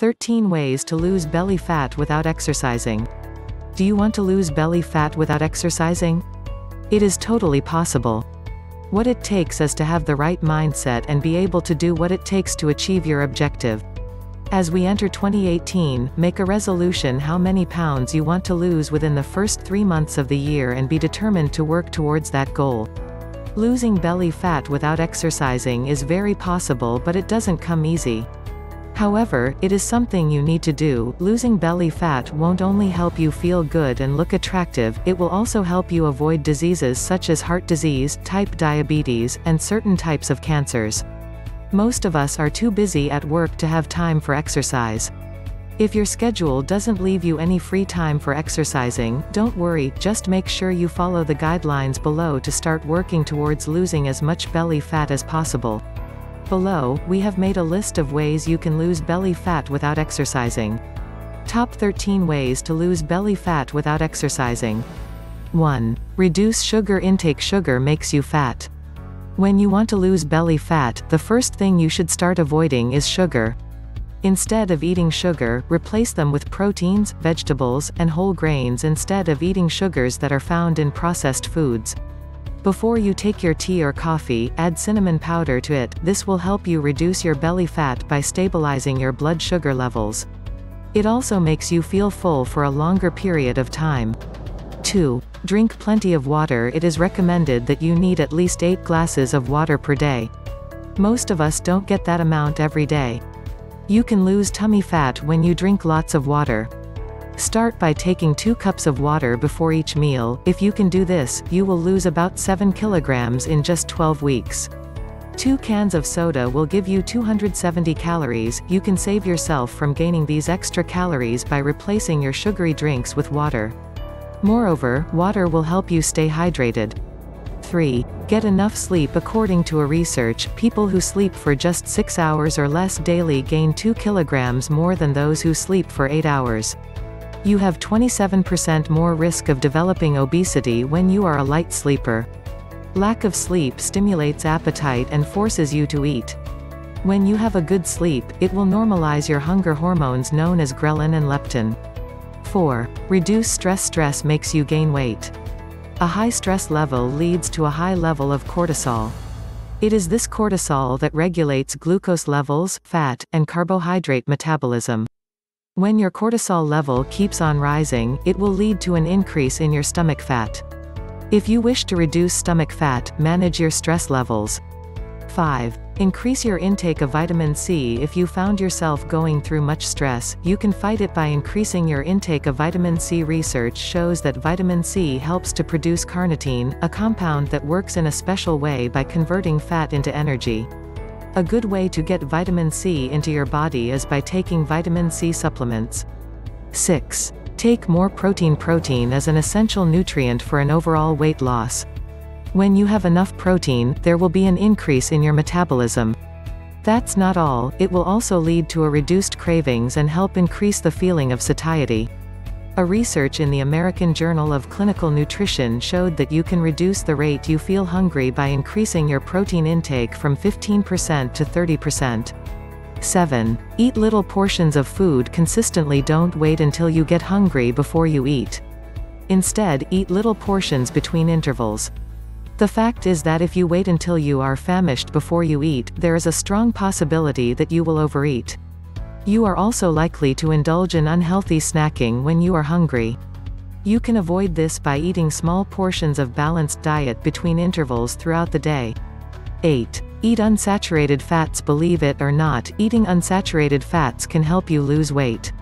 13 Ways to lose belly fat without exercising. Do you want to lose belly fat without exercising? It is totally possible. What it takes is to have the right mindset and be able to do what it takes to achieve your objective. As we enter 2018, make a resolution how many pounds you want to lose within the first 3 months of the year and be determined to work towards that goal. Losing belly fat without exercising is very possible, but it doesn't come easy. However, it is something you need to do. Losing belly fat won't only help you feel good and look attractive, it will also help you avoid diseases such as heart disease, type diabetes, and certain types of cancers. Most of us are too busy at work to have time for exercise. If your schedule doesn't leave you any free time for exercising, don't worry, just make sure you follow the guidelines below to start working towards losing as much belly fat as possible. Below, we have made a list of ways you can lose belly fat without exercising. Top 13 ways to lose belly fat without exercising. 1. Reduce sugar intake. Sugar makes you fat. When you want to lose belly fat, the first thing you should start avoiding is sugar. Instead of eating sugar, replace them with proteins, vegetables, and whole grains instead of eating sugars that are found in processed foods. Before you take your tea or coffee, add cinnamon powder to it. This will help you reduce your belly fat by stabilizing your blood sugar levels. It also makes you feel full for a longer period of time. 2. Drink plenty of water. It is recommended that you need at least 8 glasses of water per day. Most of us don't get that amount every day. You can lose tummy fat when you drink lots of water. Start by taking 2 cups of water before each meal. If you can do this, you will lose about 7 kilograms in just 12 weeks. 2 cans of soda will give you 270 calories. You can save yourself from gaining these extra calories by replacing your sugary drinks with water. Moreover, water will help you stay hydrated. 3. Get enough sleep. According to a research, people who sleep for just 6 hours or less daily gain 2 kilograms more than those who sleep for 8 hours. You have 27% more risk of developing obesity when you are a light sleeper. Lack of sleep stimulates appetite and forces you to eat. When you have a good sleep, it will normalize your hunger hormones known as ghrelin and leptin. 4. Reduce stress. Stress makes you gain weight. A high stress level leads to a high level of cortisol. It is this cortisol that regulates glucose levels, fat, and carbohydrate metabolism. When your cortisol level keeps on rising, it will lead to an increase in your stomach fat. If you wish to reduce stomach fat, manage your stress levels. 5. Increase your intake of vitamin C. If you found yourself going through much stress, you can fight it by increasing your intake of vitamin C. Research shows that vitamin C helps to produce carnitine, a compound that works in a special way by converting fat into energy. A good way to get vitamin C into your body is by taking vitamin C supplements. 6. Take more protein. Protein is an essential nutrient for an overall weight loss. When you have enough protein, there will be an increase in your metabolism. That's not all, it will also lead to a reduced cravings and help increase the feeling of satiety. A research in the American Journal of Clinical Nutrition showed that you can reduce the rate you feel hungry by increasing your protein intake from 15% to 30%. 7. Eat little portions of food consistently. Don't wait until you get hungry before you eat. Instead, eat little portions between intervals. The fact is that if you wait until you are famished before you eat, there is a strong possibility that you will overeat. You are also likely to indulge in unhealthy snacking when you are hungry. You can avoid this by eating small portions of balanced diet between intervals throughout the day. 8. Eat unsaturated fats. Believe it or not, eating unsaturated fats can help you lose weight.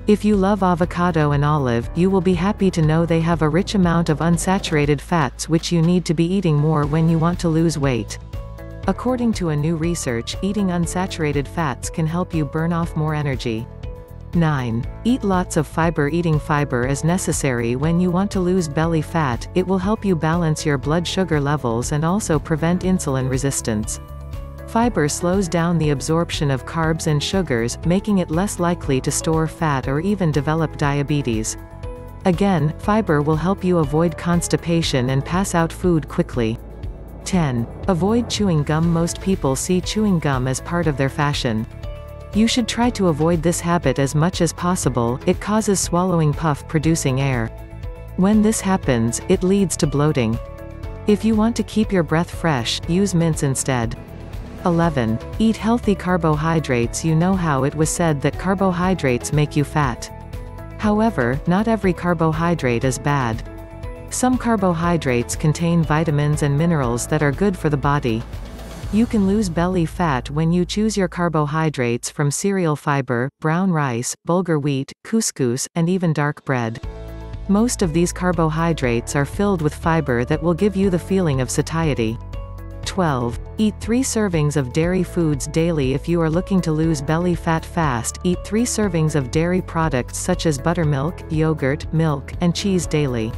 If you love avocado and olive, you will be happy to know they have a rich amount of unsaturated fats which you need to be eating more when you want to lose weight. According to a new research, eating unsaturated fats can help you burn off more energy. 9. Eat lots of fiber. Eating fiber is necessary when you want to lose belly fat. It will help you balance your blood sugar levels and also prevent insulin resistance. Fiber slows down the absorption of carbs and sugars, making it less likely to store fat or even develop diabetes. Again, fiber will help you avoid constipation and pass out food quickly. 10. Avoid chewing gum. Most people see chewing gum as part of their fashion. You should try to avoid this habit as much as possible. It causes swallowing puff-producing air. When this happens, it leads to bloating. If you want to keep your breath fresh, use mints instead. 11. Eat healthy carbohydrates. You know how it was said that carbohydrates make you fat. However, not every carbohydrate is bad. Some carbohydrates contain vitamins and minerals that are good for the body. You can lose belly fat when you choose your carbohydrates from cereal fiber, brown rice, bulgur wheat, couscous, and even dark bread. Most of these carbohydrates are filled with fiber that will give you the feeling of satiety. 12. Eat 3 servings of dairy foods daily. If you are looking to lose belly fat fast, eat 3 servings of dairy products such as buttermilk, yogurt, milk, and cheese daily.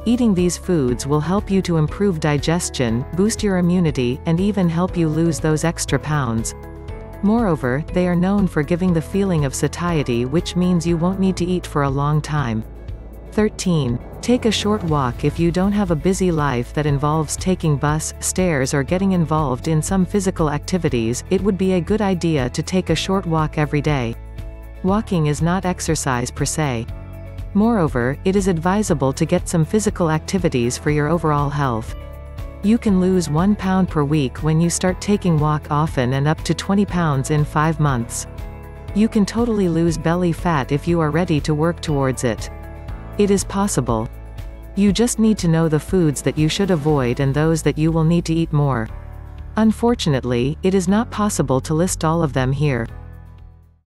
Eating these foods will help you to improve digestion, boost your immunity, and even help you lose those extra pounds. Moreover, they are known for giving the feeling of satiety, which means you won't need to eat for a long time. 13. Take a short walk. If you don't have a busy life that involves taking bus, stairs, or getting involved in some physical activities, it would be a good idea to take a short walk every day. Walking is not exercise per se. Moreover, it is advisable to get some physical activities for your overall health. You can lose 1 pound per week when you start taking walk often, and up to 20 pounds in 5 months. You can totally lose belly fat if you are ready to work towards it. It is possible. You just need to know the foods that you should avoid and those that you will need to eat more. Unfortunately, it is not possible to list all of them here.